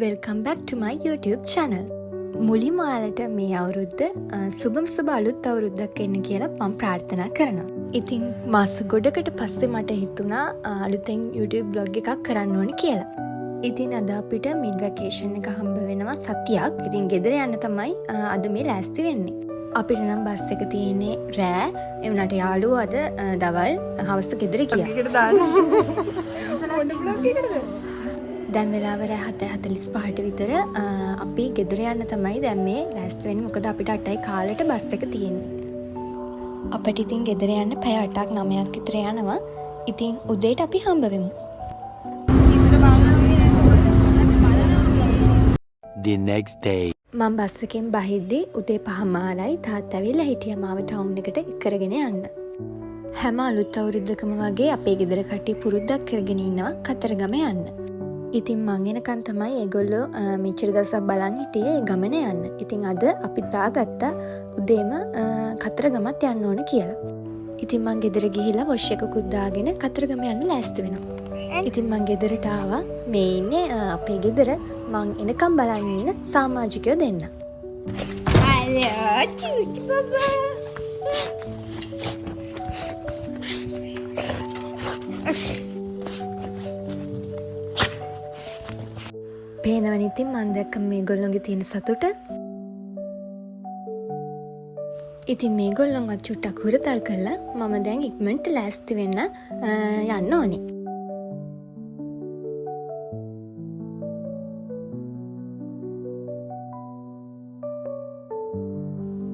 Welcome back to my YouTube channel. මුලින්ම ඔයාලට මේ අවුරුද්ද සුබම සුබ අලුත් අවුරුද්දක් එන්න කියලා මම ප්‍රාර්ථනා කරනවා. ඉතින් මාස ගොඩකට පස්සේ මට හිතුණා අලුතෙන් YouTube vlog එකක් කරන්න ඕනේ කියලා. ඉතින් අද අපිට mid vacation එක හම්බ වෙනවා සතියක්. ඉතින් ගෙදර යන්න තමයි අද මේ ලෑස්ති වෙන්නේ. අපිට නම් බස් එක තියෙන්නේ රෑ. ඒ වුණාට යාළුවෝ අද දවල් හවස ගෙදර ගියා. ඒකට දාන්න. දැන් වෙලාව රෑ 7:45ට විතර අපි ගෙදර යන්න තමයි දැන් මේ ලෑස්ති වෙන්නේ. මොකද අපිට 8යි කාලෙට බස් එක තියෙන්නේ. අපිට ඉතින් ගෙදර යන්න පැය 8ක් 9ක් විතර යනවා. ඉතින් උදේට අපි හම්බ වෙමු. The next day. මම බස් එකෙන් බහිද්දි උදේ 5:00යි තාත්තා ඇවිල්ලා හිටියා මාව ටවුන් එකට කරගෙන යන්න. හැම අලුත් අවුරුද්දකම වගේ අපේ ගෙදර කට්ටිය පුරුද්දක් කරගෙන ඉන්නවා කතරගම යන්න. ඉතින් මං එනකන් තමයි ඒගොල්ලෝ මෙච්චර දවසක් බලන් හිටියේ ගමන යන්න. ඉතින් අද අපි දාගත්තා උදේම කතරගමත් යන්න ඕන කියලා. ඉතින් මං ගෙදර ගිහිල්ලා වොෂ් එකකුත් දාගෙන කතරගම යන්න ලෑස්ති වෙනවා. ඉතින් මං ගෙදරට ආවා. මේ ඉන්නේ අපේ ගෙදර මං එනකම් බලන් ඉන්න සමාජිකයෝ දෙන්න. හලෝ චුටි බබා. පේනවනේ ඉතින් මං දැක්ක මේගොල්ලෝගේ තියෙන සතුට. ඉතින් මේගොල්ලෝවත් චුට්ටක් හුරතල් කළා මම දැන් ඉක්මනට ලෑස්ති වෙන්න යන්න ඕනේ.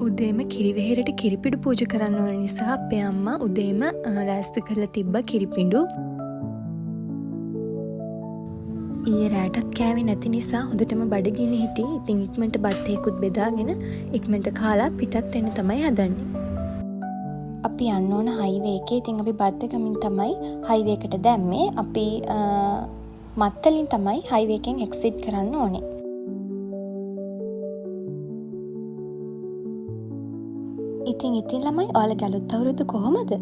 උදේම කිරිවෙහෙරට කිරිපිඩු පූජා කරන්න ඕන නිසා අපේ අම්මා උදේම ලෑස්ති කරලා තිබ්බ කිරිපිඩු. ඊයේ රාටත් කෑවේ නැති නිසා හොඳටම බඩගිනි හිටියේ. ඉතින් ඉක්මනට බත් එකකුත් බෙදාගෙන ඉක්මනට කාලා පිටත් වෙන්න තමයි හදන්නේ. අපි යන්න ඕන හයිවේ එකේ. ඉතින් අපි බත් එකමින් තමයි හයිවේ එකට දැම්මේ. අපි මත්තලින් තමයි හයිවේ එකෙන් එක්සිට් කරන්න ඕනේ. ඉතින් ළමයි ඔයාලගේ අලුත් අවුරුද්ද කොහොමද?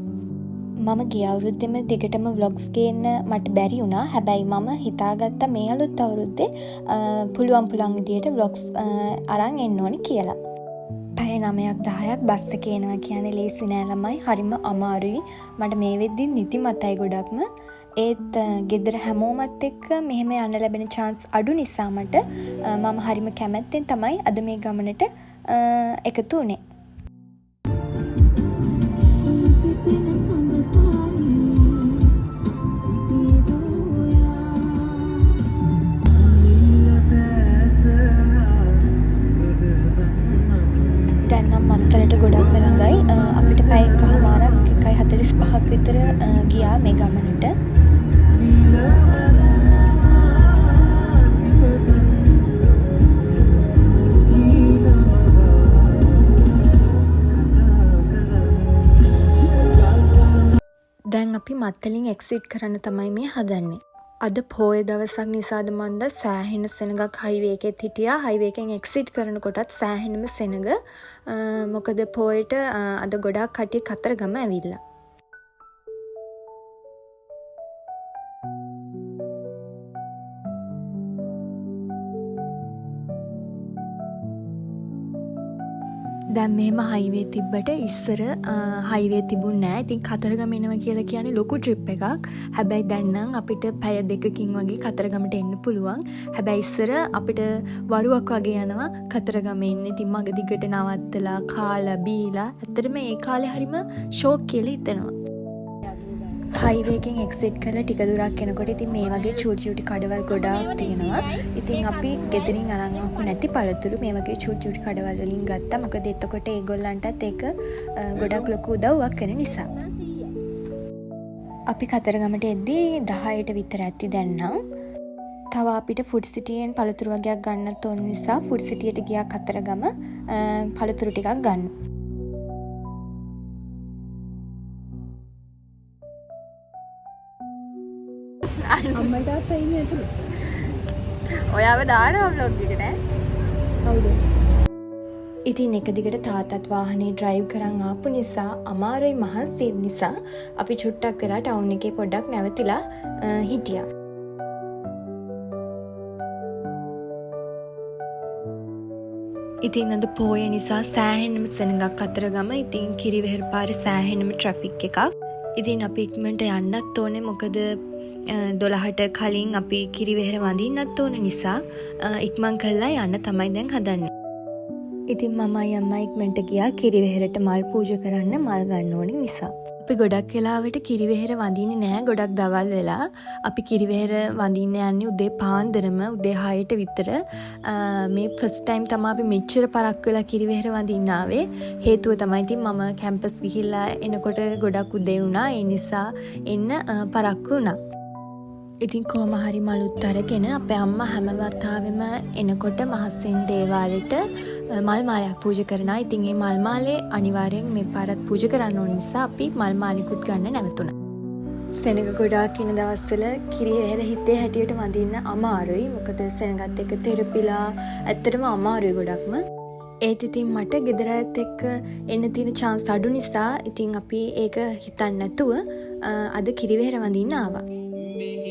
මම ගිය අවුරුද්දේම දිගටම vlogs ගේන්න මට බැරි වුණා. හැබැයි මම හිතාගත්තා මේ අලුත් අවුරුද්දේ පුළුවන් විදියට vlogs අරන් එන්න ඕනි කියලා. පැය 9ක් 10ක් බස් එකේ එනවා කියන්නේ ලේසි නෑ ළමයි. හරිම අමාරුයි. මට මේ වෙද්දි නිදිමතයි ගොඩක්ම. ඒත් ගෙදර හැමෝමත් එක්ක මෙහෙම යන්න ලැබෙන chance අඩු නිසා මම හරිම කැමැත්තෙන් තමයි අද මේ ගමනට එකතු වුණේ. මත්තලට ගොඩක්ම ළඟයි. අපිට පැය එකමාරක් 1:45ක් විතර ගියා මේ ගමනට. දැන් අපි මත්තලින් එක්සිට් කරන්න තමයි මේ හදන්නේ. අද පොය දවසක් නිසාද මන්ද සෑහෙන සෙනගක් හයිවේ එකෙත් හිටියා. හයිවේ එකෙන් එක්සිට් කරනකොටත් සෑහෙනම සෙනග. මොකද පොයට අද ගොඩාක් කට්ටිය කතරගම ඇවිල්ලා. දැන් මෙහෙම හයිවේ තිබ්බට ඉස්සර හයිවේ තිබුණ නෑ. ඉතින් කතරගම එනවා කියලා කියන්නේ ලොකු ට්‍රිප් එකක්. හැබැයි දැන් නම් අපිට පැය 2කින් වගේ කතරගමට එන්න පුළුවන්. හැබැයි ඉස්සර අපිට වරුවක් වගේ යනවා කතරගම එන්න. ඉතින් මග දිගට නවත්තලා කාලා බීලා ඇත්තටම ඒ කාලේ හරිම ෂෝක් කියලා හිතෙනවා. හයිවේ එකෙන් එක්සිට් කරලා ටික දුරක් යනකොට ඉතින් මේ වගේ චූටි කඩවල් ගොඩාක් තියෙනවා. ඉතින් අපි ගෙදරින් අරන් ආපු නැති පළතුරු මේ වගේ චූටි කඩවල් වලින් ගත්තා. මොකද එතකොට ඒගොල්ලන්ටත් ඒක ගොඩක් ලොකු උදව්වක් වෙන නිසා. අපි කතරගමට එද්දී 10ට විතර ඇති දැන් නම්. තව අපිට ෆුඩ් සිටියෙන් පළතුරු වගේක් ගන්නත් ඕන නිසා ෆුඩ් සිටියට ගියා කතරගම පළතුරු ටිකක් ගන්න. අම්මට අයින් ඇතුළේ. ඔයාව දානවා vlog එකට ඈ. හවුද? ඉතින් එක දිගට තාත්තත් වාහනේ ඩ්‍රයිව් කරන් ආපු නිසා අමාරුයි මහන්සි නිසා අපි චුට්ටක් වෙලා ටවුන් එකේ පොඩ්ඩක් නැවතිලා හිටියා. ඉතින් අද පෝය නිසා සෑහෙනම සෙනඟක් කතරගම. ඉතින් කිරිවෙහෙර පාරේ සෑහෙනම ට්‍රැෆික් එකක්. ඉතින් අපි ඉක්මනට යන්නත් ඕනේ මොකද 12ට කලින් අපි කිරිවෙහෙර වඳින්නත් ඕන නිසා ඉක්මන් කරලා යන්න තමයි දැන් හදන්නේ. ඉතින් මමයි අම්මයි ඉක්මනට ගියා කිරිවෙහෙරට මල් පූජා කරන්න මල් ගන්න ඕනේ නිසා. අපි ගොඩක් වෙලාවට කිරිවෙහෙර වඳින්නේ නැහැ. ගොඩක් දවල් වෙලා අපි කිරිවෙහෙර වඳින්න යන්නේ උදේ පාන්දරම උදේ 6ට විතර. මේ ෆස්ට් ටයිම් තමයි අපි මෙච්චර පරක් වෙලා කිරිවෙහෙර වඳින්න ආවේ. හේතුව තමයි ඉතින් මම කැම්පස් ගිහිල්ලා එනකොට ගොඩක් උදේ වුණා. ඒ නිසා එන්න පරක්කු වුණා. ඉතින් කොහොම හරි මලුත් අරගෙන අපේ අම්මා හැම වතාවෙම එනකොට මහසෙන් දේවාලෙට මල් මාලයක් පූජා කරනවා. ඉතින් මේ මල් මාලේ අනිවාර්යෙන් මේ පාරත් පූජා කරන්න ඕන නිසා අපි මල් මාලිකුත් ගන්න නැවතුණා. සෙනඟ ගොඩාක් ඉන දවස්වල කිරිවෙහෙර හිතේ හැටියට වඳින්න අමාරුයි. මොකද සෙනඟත් එක්ක තෙරපිලා ඇත්තටම අමාරුයි ගොඩක්ම. ඒත් ඉතින් මට ගෙදර ඇත් එක්ක එන්න තියෙන chance අඩු නිසා ඉතින් අපි ඒක හිතන්නේ නැතුව අද කිරිවෙහෙර වඳින්න ආවා.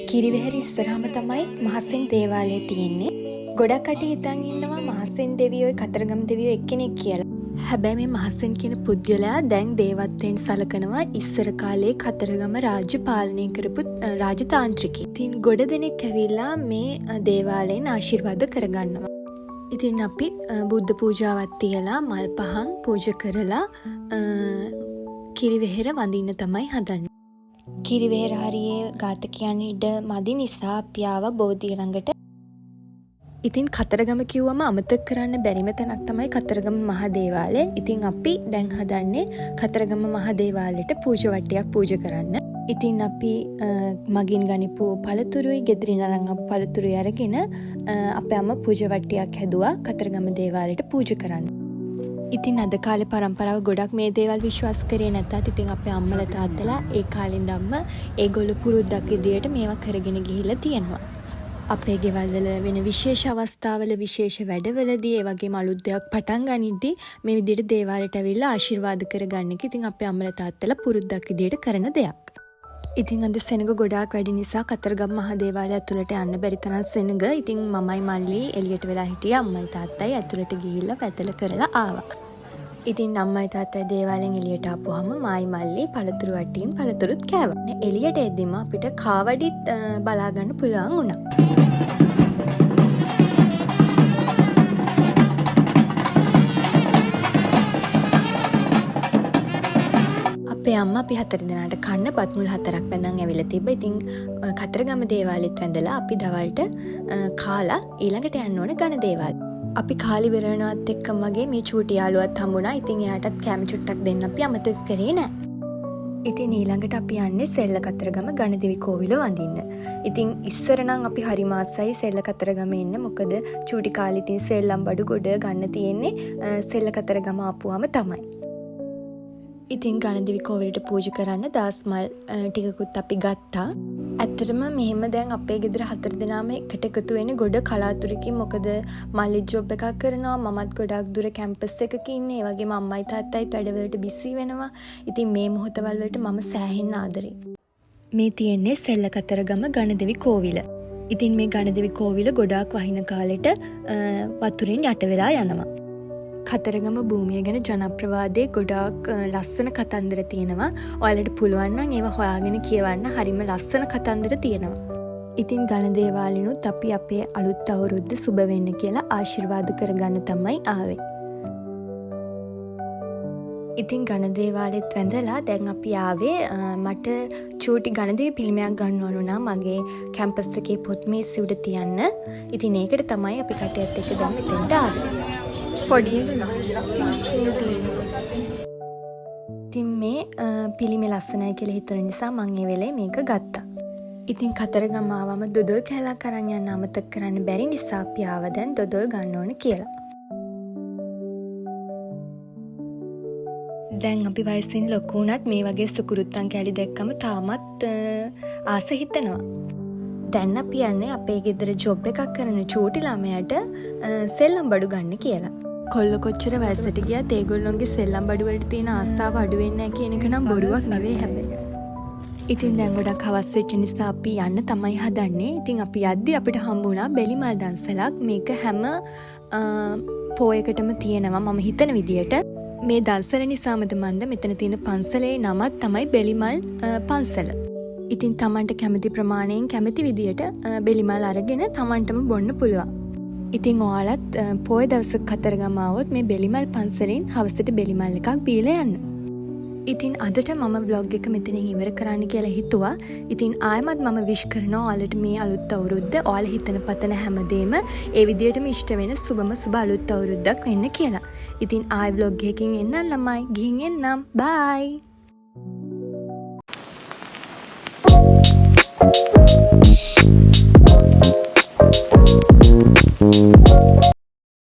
කිරිවෙහෙර ඉස්සරහම තමයි මහසෙන් දේවාලය තියෙන්නේ. ගොඩක් අට හිතන් ඉන්නවා මහසෙන් දෙවියෝ කතරගම දෙවියෝ එක්කෙනෙක් කියලා. හැබැයි මේ මහසෙන් කියන පුද්ගලයා දැන් දේවත්වයෙන් සලකනවා ඉස්සර කාලේ කතරගම රාජ්‍ය පාලනය කරපු රාජතාන්ත්‍රිකයෙක්. ඉතින් ගොඩ දෙනෙක් ඇවිල්ලා මේ දේවාලයෙන් ආශිර්වාද කරගන්නවා. ඉතින් අපි බුද්ධ පූජාවක් තියලා මල් පහන් පූජා කරලා කිරිවෙහෙර වඳින්න තමයි හදන්නේ. කිරිවෙහෙර හරියේ ඝාතකයන් ඉඩ මදි නිසා අපි ආවා බෝධිය ළඟට. ඉතින් කතරගම කිව්වම අමතක කරන්න බැරිම තැනක් තමයි කතරගම මහදේවාලය. ඉතින් අපි දැන් හදන්නේ කතරගම මහදේවාලයට පූජා වට්ටියක් පූජා කරන්න. ඉතින් අපි මගින් ගනිපු පළතුරුයි ගෙදරින් අරන් ආපු පළතුරුයි අරගෙන අපේ අම්මා පූජා වට්ටියක් හැදුවා කතරගම දේවාලයට පූජා කරන්න. ඉතින් අද කාලේ පරම්පරාව ගොඩක් මේ දේවල් විශ්වාස කරේ නැතත් ඉතින් අපේ අම්මලා තාත්තලා ඒ කාලේ ඉඳන්ම ඒගොල්ලෝ පුරුද්දක් විදියට මේවා කරගෙන ගිහිල්ලා තියෙනවා. අපේ ගෙවල් වල වෙන විශේෂ අවස්ථාවල විශේෂ වැඩවලදී ඒ වගේම අලුත් දෙයක් පටන් ගනිද්දී මේ විදියට දේවාලයට ඇවිල්ලා ආශිර්වාද කරගන්න එක ඉතින් අපේ අම්මලා තාත්තලා පුරුද්දක් විදියට කරන දෙයක්. ඉතින් අද සෙනඟ ගොඩාක් වැඩි නිසා කතරගම මහ දේවාලය ඇතුළට යන්න බැරි තරම් සෙනඟ. ඉතින් මමයි මල්ලි එළියට වෙලා හිටියා. අම්මයි තාත්තයි ඇතුළට ගිහිල්ලා පැතල කරලා ආවා. ඉතින් අම්මයි තාත්තයි දේවාලෙන් එළියට ආපුවාම මායි මල්ලි පළතුරු වටින් පළතුරුත් කෑවා. එළියට එද්දිම අපිට කාවඩිත් බලා ගන්න පුළුවන් වුණා. අපේ අම්මා අපි 4 දෙනාට කන්න බත් මුල් 4ක් බඳන් ඇවිල්ලා තිබ්බා. ඉතින් කතරගම දේවාලෙත් වැඳලා අපි දවල්ට කාලා ඊළඟට යන්න ඕන ඝන දේවාලෙ. අපි කාලි වෙරණවත් එක්කම වගේ මේ චූටි යාළුවත් හම්බුණා. ඉතින් එයාටත් කැම චුට්ටක් දෙන්න අපි අමතක කරේ නෑ. ඉතින් ඊළඟට අපි යන්නේ සෙල්ල කතරගම ගණදෙවි කෝවිල වඳින්න. ඉතින් ඉස්සර නම් අපි හරි මාසයි සෙල්ල කතරගම එන්න. මොකද චූටි කාලේ ඉතින් සෙල්ලම් බඩු ගොඩ ගන්න තියෙන්නේ සෙල්ල කතරගම ආපුවාම තමයි. ඉතින් ගණදෙවි කෝවිලට පූජා කරන්න දාස් මල් ටිකකුත් අපි ගත්තා. ඇත්තටම මෙහෙම දැන් අපේ ගෙදර 4 දෙනාම එකට එකතු වෙන්නේ ගොඩ කලාතුරකින්. මොකද මල්ලි ජොබ් එකක් කරනවා, මමත් ගොඩක් දුර කැම්පස් එකක ඉන්නේ. ඒ වගේම අම්මයි තාත්තයිත් වැඩවලට බිසි වෙනවා. ඉතින් මේ මොහොතවල් වලට මම සෑහෙන්න ආදරේ. මේ තියෙන්නේ සෙල්ල කතරගම ගණදෙවි කෝවිල. ඉතින් මේ ගණදෙවි කෝවිල ගොඩාක් වහින කාලෙට වතුරෙන් යට වෙලා යනවා. කතරගම භූමිය ගැන ජනප්‍රවාදයේ ගොඩාක් ලස්සන කතන්දර තියෙනවා. ඔයාලට පුළුවන් නම් ඒවා හොයාගෙන කියවන්න. හරිම ලස්සන කතන්දර තියෙනවා. ඉතින් ඝන දේවාලිනුත් අපි අපේ අලුත් අවුරුද්ද සුබ වෙන්න කියලා ආශිර්වාද කරගන්න තමයි ආවේ. ඉතින් ඝන දේවාලෙත් වැඳලා දැන් අපි ආවේ මට චූටි ඝනදේවි පිළිමයක් ගන්න ඕන නම් මගේ කැම්පස් එකේ පොත් මේසෙ උඩ තියන්න. ඉතින් ඒකට තමයි අපි කටයත් එක්ක දැන් මෙතෙන්ට ආවේ. පොඩි ඉතින් මේ පිළිමේ ලස්සනයි කියලා හිතුන නිසා මම ඒ වෙලේ මේක ගත්තා. ඉතින් කතරගම ආවම දොඩොල් කැලක් අරන් යන්න අමතක කරන්න බැරි නිසා අපි ආව දැන් දොඩොල් ගන්න ඕන කියලා. දැන් අපි වයසින් ලොකු වුණත් මේ වගේ සුකුරුත්තන් කැලි දැක්කම තාමත් ආස හිතෙනවා. දැන් අපි යන්නේ අපේ ගෙදර ජොබ් එකක් කරන චූටි ළමයාට සෙල්ලම් බඩු ගන්න කියලා. කොල්ල කොච්චර වයසට ගියත් ඒගොල්ලොන්ගේ සෙල්ලම් බඩු වලට තියෙන ආසාව අඩු වෙන්නේ නැහැ කියන එක නම් බොරුවක් නෙවෙයි හැබැයි. ඉතින් දැන් ගොඩක් හවස් වෙච්ච නිසා අපි යන්න තමයි හදන්නේ. ඉතින් අපි යද්දි අපිට හම්බ වුණා බෙලිමල් දන්සලක්. මේක හැම පෝයකටම තියෙනවා මම හිතන විදියට. මේ දන්සල නිසාමද මන්ද මෙතන තියෙන පන්සලේ නමත් තමයි බෙලිමල් පන්සල. ඉතින් තමන්ට කැමති ප්‍රමාණයෙන් කැමති විදියට බෙලිමල් අරගෙන තමන්ටම බොන්න පුළුවන්. ඉතින් ඔයාලත් පෝය දවසක කතරගම ආවොත් මේ බෙලිමල් පන්සලෙන් හවසට බෙලිමල් එකක් බීලා යන්න. ඉතින් අදට මම vlog එක මෙතනින් ඉවර කරන්න කියලා හිතුවා. ඉතින් ආයෙමත් මම විශ් කරනවා ඔයාලට මේ අලුත් අවුරුද්ද ඔයාලා හිතන පතන හැමදේම ඒ විදියටම ඉෂ්ට වෙන සුබම සුබ අලුත් අවුරුද්දක් වෙන්න කියලා. ඉතින් ආයෙ vlog එකකින් එන්නම් ළමයි. ගිහින් එන්නම්. bye.